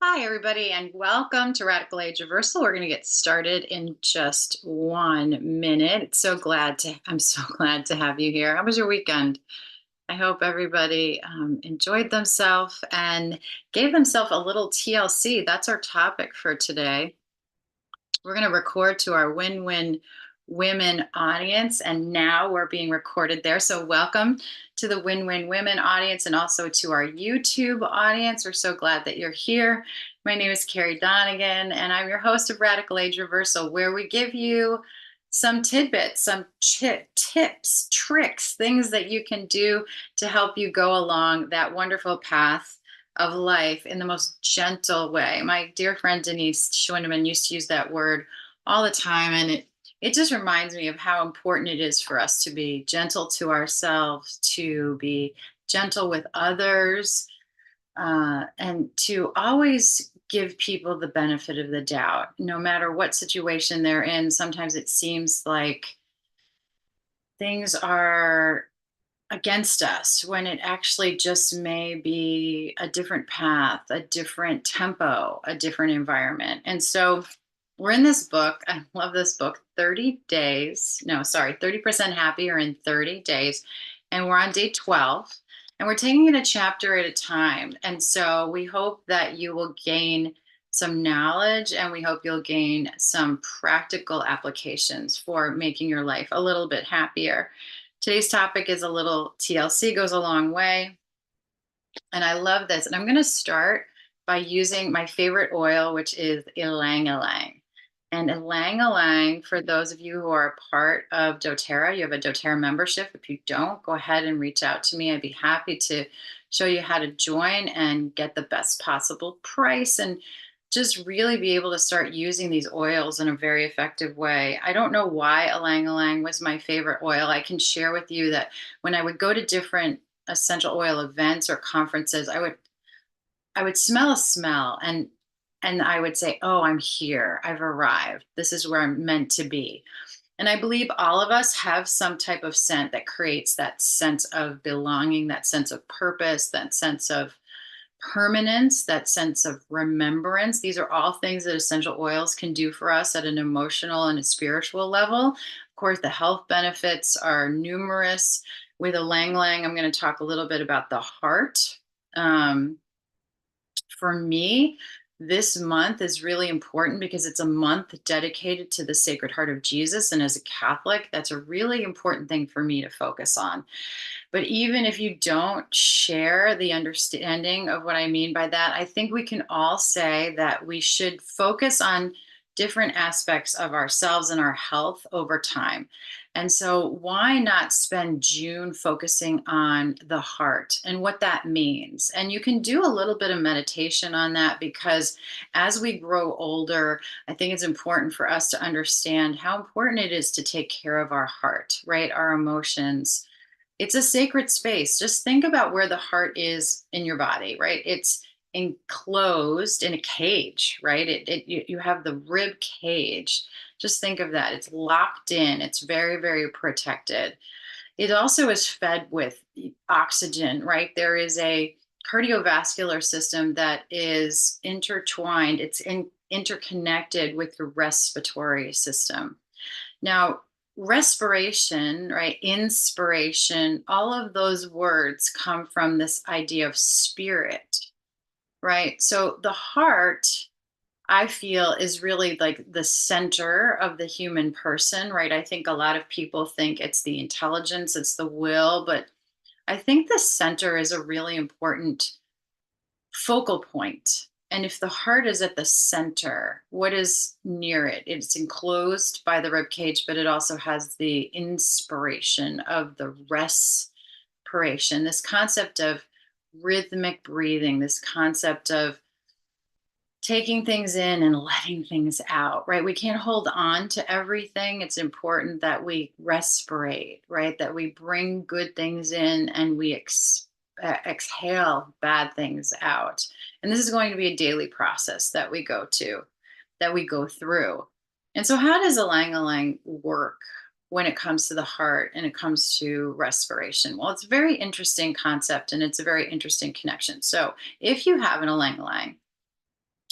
Hi, everybody, and welcome to Radical Age Reversal. We're going to get started in just 1 minute. I'm so glad to have you here. How was your weekend? I hope everybody enjoyed themselves and gave themselves a little TLC. That's our topic for today. We're going to record to our win-win women audience, and now we're being recorded there. So welcome to the win-win women audience and also to our YouTube audience. We're so glad that you're here. My name is Carrie Donegan, and I'm your host of Radical Age Reversal, where we give you some tidbits, some tips, tricks, things that you can do to help you go along that wonderful path of life in the most gentle way. My dear friend Denise Schwindeman used to use that word all the time, and it just reminds me of how important it is for us to be gentle to ourselves, to be gentle with others, and to always give people the benefit of the doubt, no matter what situation they're in. Sometimes it seems like things are against us when it actually just may be a different path, a different tempo, a different environment. And so we're in this book. I love this book, 30 days. No, sorry, 30% happier in 30 days. And we're on day 12 and we're taking it a chapter at a time. And so we hope that you will gain some knowledge and we hope you'll gain some practical applications for making your life a little bit happier. Today's topic is a little TLC, goes a long way. And I love this. And I'm going to start by using my favorite oil, which is ylang ylang. And ylang ylang, for those of you who are a part of doTERRA, you have a doTERRA membership. If you don't, go ahead and reach out to me. I'd be happy to show you how to join and get the best possible price and just really be able to start using these oils in a very effective way. I don't know why ylang ylang was my favorite oil. I can share with you that when I would go to different essential oil events or conferences, I would smell a smell and I would say, "Oh, I'm here. I've arrived. This is where I'm meant to be." And I believe all of us have some type of scent that creates that sense of belonging, that sense of purpose, that sense of permanence, that sense of remembrance. These are all things that essential oils can do for us at an emotional and a spiritual level. Of course, the health benefits are numerous. With a Lang Lang, I'm going to talk a little bit about the heart. Um, for me, this month is really important because it's a month dedicated to the Sacred Heart of Jesus. And as a Catholic, that's a really important thing for me to focus on. But even if you don't share the understanding of what I mean by that, I think we can all say that we should focus on different aspects of ourselves and our health over time. And so, why not spend June focusing on the heart and what that means? And you can do a little bit of meditation on that because as we grow older, I think it's important for us to understand how important it is to take care of our heart, right? Our emotions, it's a sacred space. Just think about where the heart is in your body, right? It's enclosed in a cage, right? You have the rib cage. Just think of that. It's locked in. It's very, very protected. It also is fed with oxygen, right? There is a cardiovascular system that is intertwined. Interconnected with your respiratory system. Now, respiration, right, inspiration, all of those words come from this idea of spirit, right? So the heart, I feel, is really like the center of the human person, right? I think a lot of people think it's the intelligence, it's the will, but I think the center is a really important focal point. And if the heart is at the center, what is near it? It's enclosed by the rib cage, but it also has the inspiration of the respiration, this concept of rhythmic breathing, this concept of taking things in and letting things out, right? We can't hold on to everything. It's important that we respirate, right? That we bring good things in and we exhale bad things out. And this is going to be a daily process that we go through. And so, how does Alang Alang work when it comes to the heart and it comes to respiration? Well, it's a very interesting concept and it's a very interesting connection. So, if you have an Alang Alang,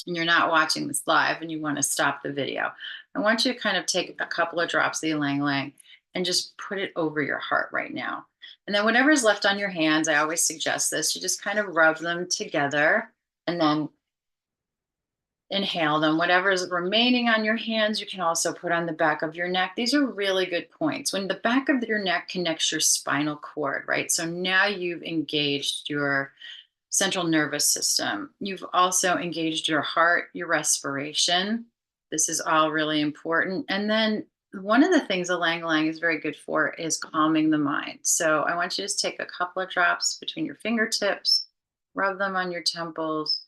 and you're not watching this live and you want to stop the video, I want you to kind of take a couple of drops of the ylang ylang and just put it over your heart right now. And then whatever's left on your hands, I always suggest this, you just kind of rub them together and then inhale them. Whatever is remaining on your hands, you can also put on the back of your neck. These are really good points. When the back of your neck connects your spinal cord, right? So now you've engaged your central nervous system. You've also engaged your heart, your respiration. This is all really important. And then one of the things a lang lang is very good for is calming the mind. So I want you to just take a couple of drops between your fingertips, rub them on your temples,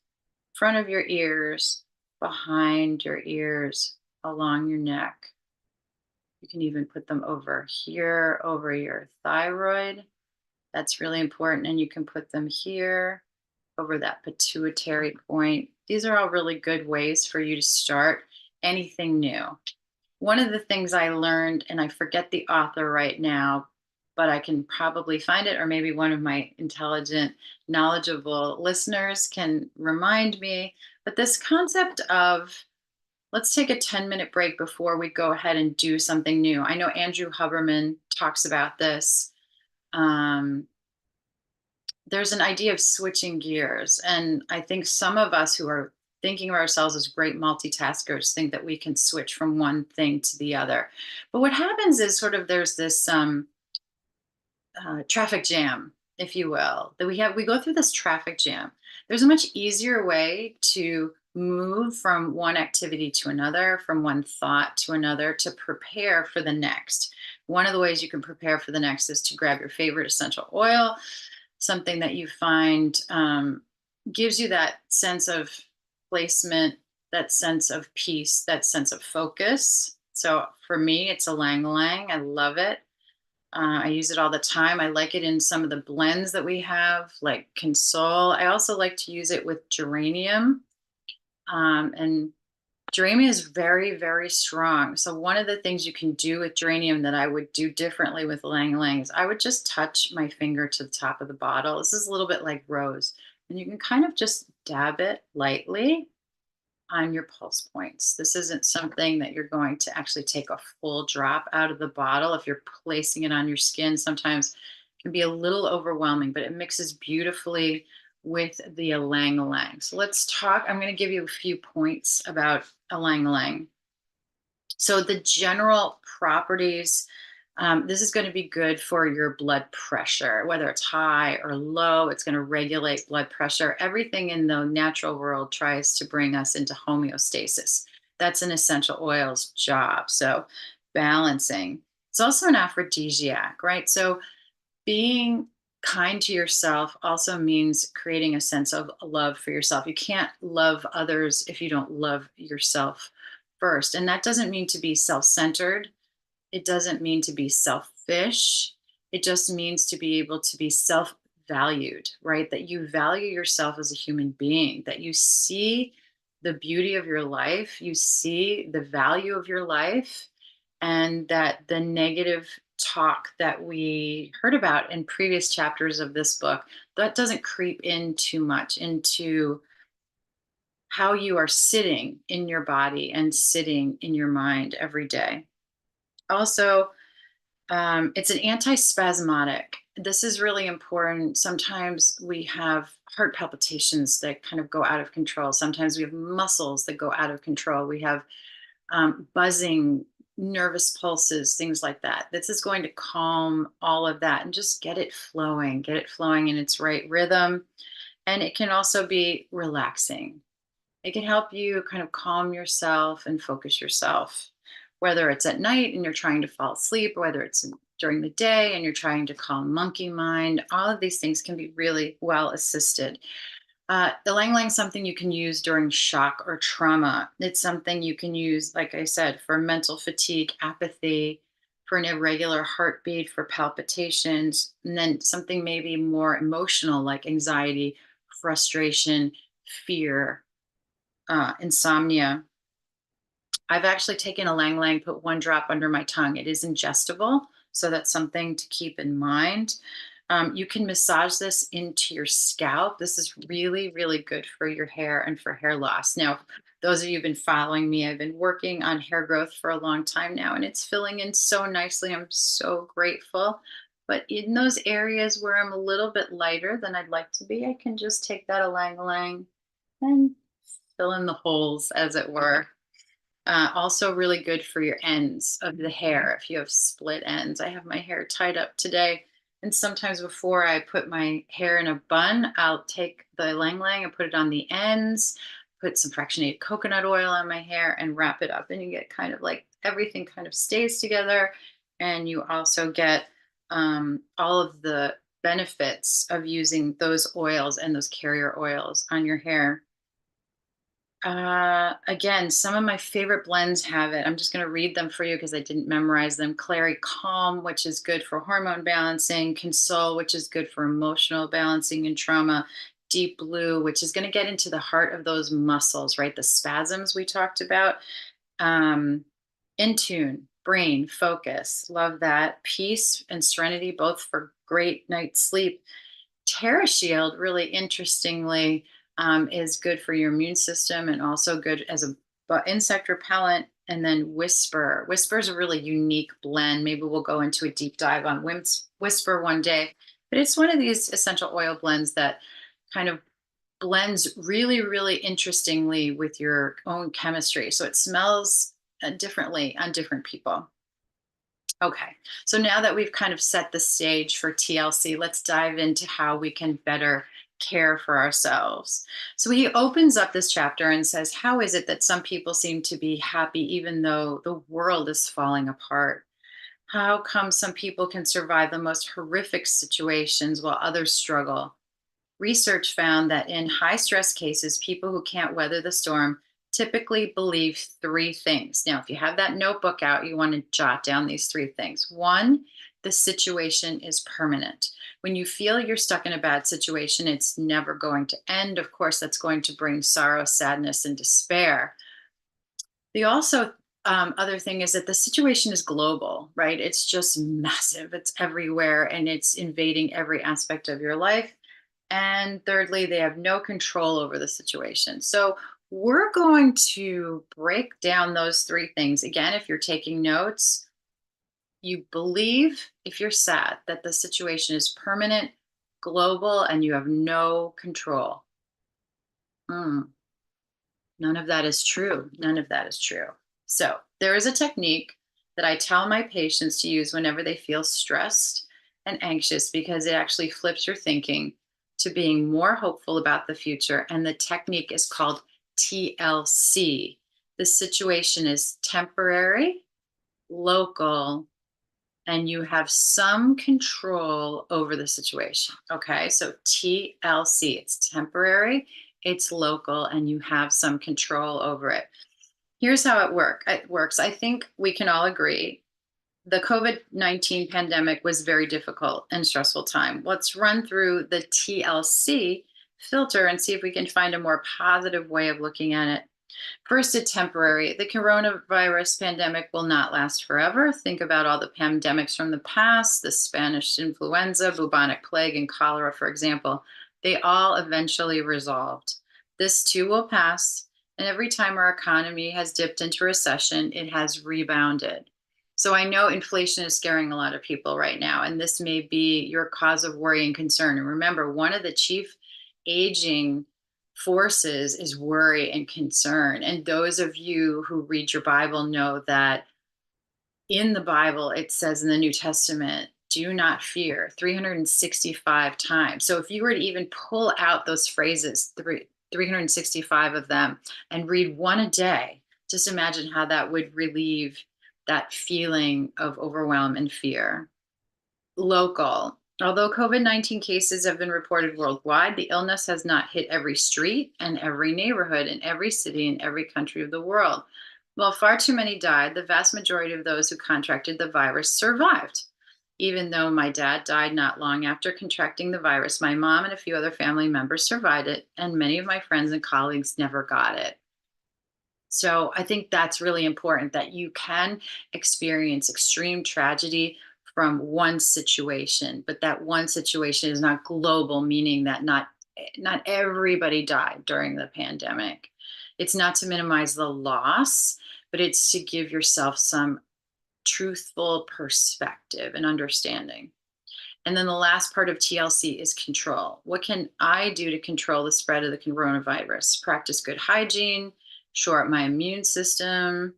front of your ears, behind your ears, along your neck. You can even put them over here, over your thyroid. That's really important. And you can put them here, over that pituitary point. These are all really good ways for you to start anything new. One of the things I learned, and I forget the author right now, but I can probably find it, or maybe one of my intelligent, knowledgeable listeners can remind me. But this concept of let's take a 10-minute break before we go ahead and do something new. I know Andrew Huberman talks about this. There's an idea of switching gears. And I think some of us who are thinking of ourselves as great multitaskers think that we can switch from one thing to the other. But what happens is sort of there's this traffic jam, if you will, that we go through this traffic jam. There's a much easier way to move from one activity to another, from one thought to another, to prepare for the next. One of the ways you can prepare for the next is to grab your favorite essential oil, something that you find gives you that sense of placement, that sense of peace, that sense of focus. So for me, it's a lang lang. I love it. I use it all the time. I like it in some of the blends that we have, like Console. I also like to use it with geranium. And geranium is very, very strong. So one of the things you can do with geranium that I would do differently with lang lang is I would just touch my finger to the top of the bottle. This is a little bit like rose. And you can kind of just dab it lightly on your pulse points. This isn't something that you're going to actually take a full drop out of the bottle. If you're placing it on your skin, sometimes it can be a little overwhelming, but it mixes beautifully with the ylang ylang. So let's talk. I'm going to give you a few points about ylang ylang. So the general properties, this is going to be good for your blood pressure, whether it's high or low. It's going to regulate blood pressure. Everything in the natural world tries to bring us into homeostasis. That's an essential oil's job. So balancing. It's also an aphrodisiac, right? So being kind to yourself also means creating a sense of love for yourself. You can't love others if you don't love yourself first. And that doesn't mean to be self centered, it doesn't mean to be selfish. It just means to be able to be self valued, right? That you value yourself as a human being, that you see the beauty of your life, you see the value of your life, and that the negative talk that we heard about in previous chapters of this book, that doesn't creep in too much into how you are sitting in your body and sitting in your mind every day. Also, it's an antispasmodic. This is really important. Sometimes we have heart palpitations that kind of go out of control. Sometimes we have muscles that go out of control. We have buzzing, nervous pulses, things like that. This is going to calm all of that and just get it flowing in its right rhythm. And it can also be relaxing. It can help you kind of calm yourself and focus yourself, whether it's at night and you're trying to fall asleep, or whether it's during the day and you're trying to calm monkey mind. All of these things can be really well assisted. The lang lang is something you can use during shock or trauma. It's something you can use, like I said, for mental fatigue, apathy, for an irregular heartbeat, for palpitations, and then something maybe more emotional like anxiety, frustration, fear, insomnia. I've actually taken a lang lang, put one drop under my tongue. It is ingestible, so that's something to keep in mind. You can massage this into your scalp. This is really, really good for your hair and for hair loss. Now, those of you who've been following me, I've been working on hair growth for a long time now, and it's filling in so nicely. I'm so grateful. But in those areas where I'm a little bit lighter than I'd like to be, I can just take that ylang ylang and fill in the holes, as it were. Also, really good for your ends of the hair if you have split ends. I have my hair tied up today, and sometimes before I put my hair in a bun, I'll take the ylang ylang and put it on the ends, put some fractionated coconut oil on my hair, and wrap it up. And you get kind of like everything kind of stays together. And you also get all of the benefits of using those oils and those carrier oils on your hair. Again, some of my favorite blends have it. I'm just going to read them for you because I didn't memorize them. Clary Calm, which is good for hormone balancing. Console, which is good for emotional balancing and trauma. Deep Blue, which is going to get into the heart of those muscles, right? The spasms we talked about. Um, In Tune, Brain, Focus. Love that. Peace and Serenity, both for great night's sleep. TerraShield, really interestingly, is good for your immune system and also good as a insect repellent. And then Whisper is a really unique blend. Maybe we'll go into a deep dive on Whisper one day. But it's one of these essential oil blends that kind of blends really, really interestingly with your own chemistry. So it smells differently on different people. Okay, so now that we've kind of set the stage for TLC, let's dive into how we can better care for ourselves. So he opens up this chapter and says, how is it that some people seem to be happy even though the world is falling apart? How come some people can survive the most horrific situations while others struggle? Research found that in high stress cases, people who can't weather the storm typically believe three things. Now, if you have that notebook out, you want to jot down these three things. One, the situation is permanent. When you feel you're stuck in a bad situation, it's never going to end. Of course, that's going to bring sorrow, sadness, and despair. The also other thing is that the situation is global, right? It's just massive. It's everywhere and it's invading every aspect of your life. And thirdly, they have no control over the situation. So we're going to break down those three things. Again, if you're taking notes, you believe, if you're sad, that the situation is permanent, global, and you have no control. Mm. None of that is true. None of that is true. So, there is a technique that I tell my patients to use whenever they feel stressed and anxious because it actually flips your thinking to being more hopeful about the future. And the technique is called TLC. The situation is temporary, local, and you have some control over the situation. Okay, so TLC, it's temporary, it's local, and you have some control over it. Here's how it works. I think we can all agree the COVID-19 pandemic was very difficult and stressful time. Let's run through the TLC filter and see if we can find a more positive way of looking at it. First, a temporary. The coronavirus pandemic will not last forever. Think about all the pandemics from the past, the Spanish influenza, bubonic plague, and cholera, for example. They all eventually resolved. This too will pass, and every time our economy has dipped into recession, it has rebounded. So I know inflation is scaring a lot of people right now, and this may be your cause of worry and concern. And remember, one of the chief aging forces is worry and concern. And those of you who read your Bible know that in the Bible, it says in the New Testament, do not fear 365 times. So if you were to even pull out those phrases, 365 of them, and read one a day, just imagine how that would relieve that feeling of overwhelm and fear. Local. Although COVID-19 cases have been reported worldwide, the illness has not hit every street and every neighborhood in every city in every country of the world. While far too many died, the vast majority of those who contracted the virus survived. Even though my dad died not long after contracting the virus, my mom and a few other family members survived it, and many of my friends and colleagues never got it. So I think that's really important that you can experience extreme tragedy from one situation, but that one situation is not global, meaning that not everybody died during the pandemic. It's not to minimize the loss, but it's to give yourself some truthful perspective and understanding. And then the last part of TLC is control. What can I do to control the spread of the coronavirus? Practice good hygiene, shore up my immune system,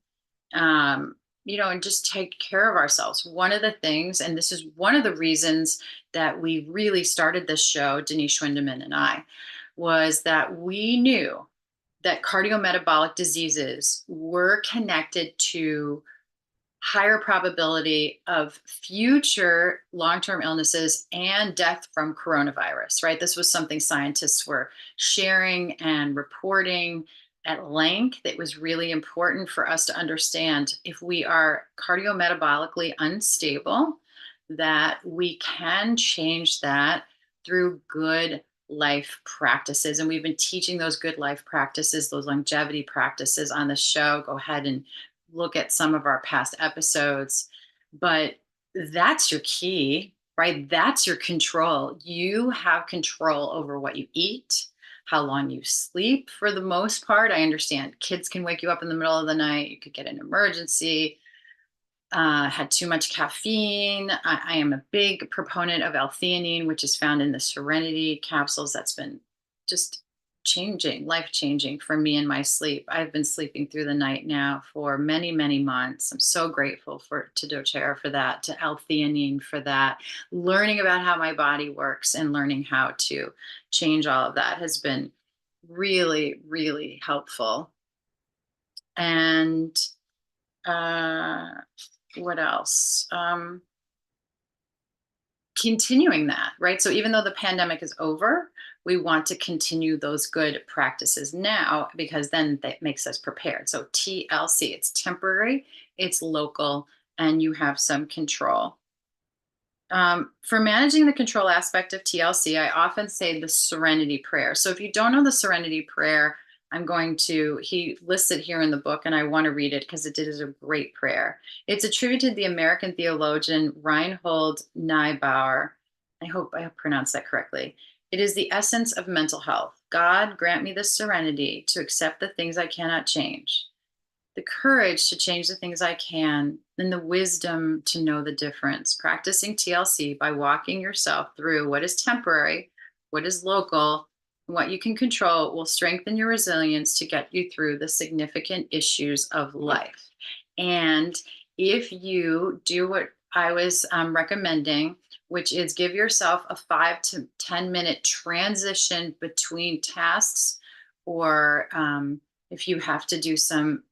um, and just take care of ourselves. One of the things, and this is one of the reasons that we really started this show, Denise Schwindeman and I, was that we knew that cardiometabolic diseases were connected to higher probability of future long-term illnesses and death from coronavirus, right? This was something scientists were sharing and reporting at length. It was really important for us to understand if we are cardiometabolically unstable, that we can change that through good life practices. And we've been teaching those good life practices, those longevity practices on the show. Go ahead and look at some of our past episodes. But that's your key, right? That's your control. You have control over what you eat, how long you sleep for the most part. I understand kids can wake you up in the middle of the night. You could get an emergency. Had too much caffeine. I am a big proponent of L-theanine, which is found in the Serenity capsules. That's been just changing, life changing for me and my sleep. I've been sleeping through the night now for many, many months. I'm so grateful to doTERRA for that, to L-theanine for that. Learning about how my body works and learning how to change all of that has been really, really helpful. And what else? Continuing that, right? So even though the pandemic is over, we want to continue those good practices now because then that makes us prepared. So TLC, it's temporary, it's local, and you have some control. For managing the control aspect of TLC, I often say the Serenity Prayer. So if you don't know the Serenity Prayer, he lists it here in the book, and I want to read it because it is a great prayer. It's attributed to the American theologian Reinhold Niebuhr. I hope I pronounced that correctly. It is the essence of mental health. God, grant me the serenity to accept the things I cannot change, the courage to change the things I can, and the wisdom to know the difference. Practicing TLC by walking yourself through what is temporary, what is local, and what you can control will strengthen your resilience to get you through the significant issues of life. And if you do what I was recommending, which is give yourself a 5 to 10 minute transition between tasks, or if you have to do some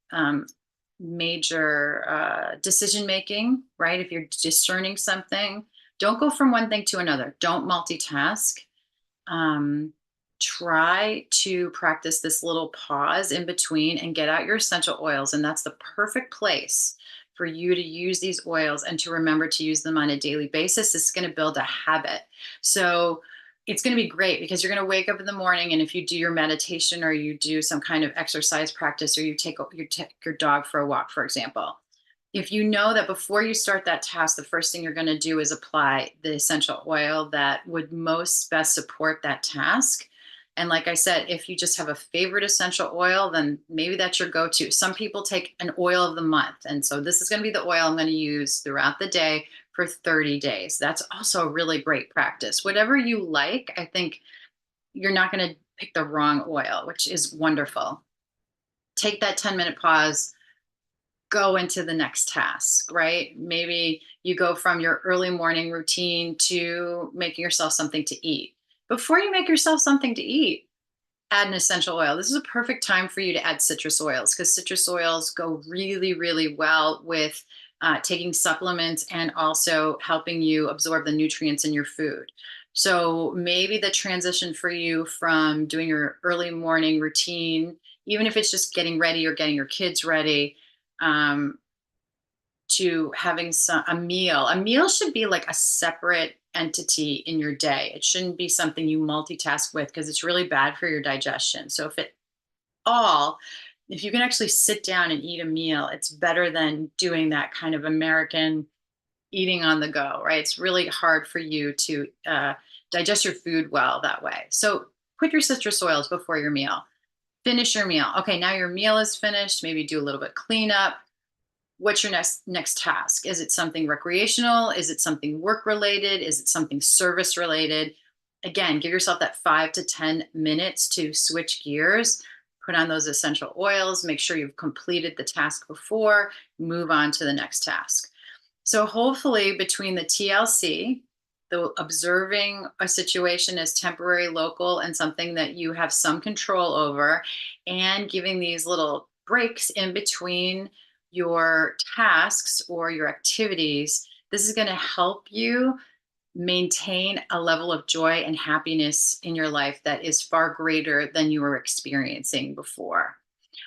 major decision making, right? If you're discerning something, don't go from one thing to another. Don't multitask. Try to practice this little pause in between and get out your essential oils. And that's the perfect place for you to use these oils and to remember to use them on a daily basis. This is going to build a habit. So it's going to be great because you're going to wake up in the morning, and if you do your meditation or you do some kind of exercise practice, or you take your dog for a walk, for example, if you know that before you start that task, the first thing you're going to do is apply the essential oil that would most best support that task. And like I said, if you just have a favorite essential oil, then maybe that's your go-to. Some people take an oil of the month. And so this is going to be the oil I'm going to use throughout the day for 30 days. That's also a really great practice. Whatever you like, I think you're not going to pick the wrong oil, which is wonderful. Take that 10-minute pause, go into the next task, right? Maybe you go from your early morning routine to making yourself something to eat. Before you make yourself something to eat, add an essential oil. This is a perfect time for you to add citrus oils because citrus oils go really, really well with taking supplements and also helping you absorb the nutrients in your food. So maybe the transition for you from doing your early morning routine, even if it's just getting ready or getting your kids ready, to having a meal. A meal should be like a separate entity in your day. It shouldn't be something you multitask with because it's really bad for your digestion. So if you can actually sit down and eat a meal, it's better than doing that kind of American eating on the go, right? It's really hard for you to digest your food well that way. So quit your citrus oils before your meal. Finish your meal. Okay, now your meal is finished. Maybe do a little bit cleanup. What's your next task? Is it something recreational? Is it something work related? Is it something service related? Again, give yourself that 5 to 10 minutes to switch gears, put on those essential oils, make sure you've completed the task before, move on to the next task. So hopefully between the TLC, the observing a situation as temporary, local, and something that you have some control over, and giving these little breaks in between your tasks or your activities, this is going to help you maintain a level of joy and happiness in your life that is far greater than you were experiencing before.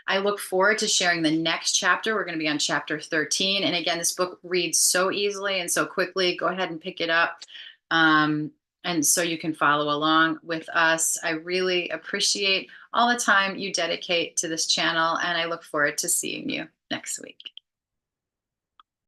I look forward to sharing the next chapter. We're going to be on chapter 13. And again, this book reads so easily and so quickly. Go ahead and pick it up. Um, and so you can follow along with us. I really appreciate all the time you dedicate to this channel, and I look forward to seeing you next week.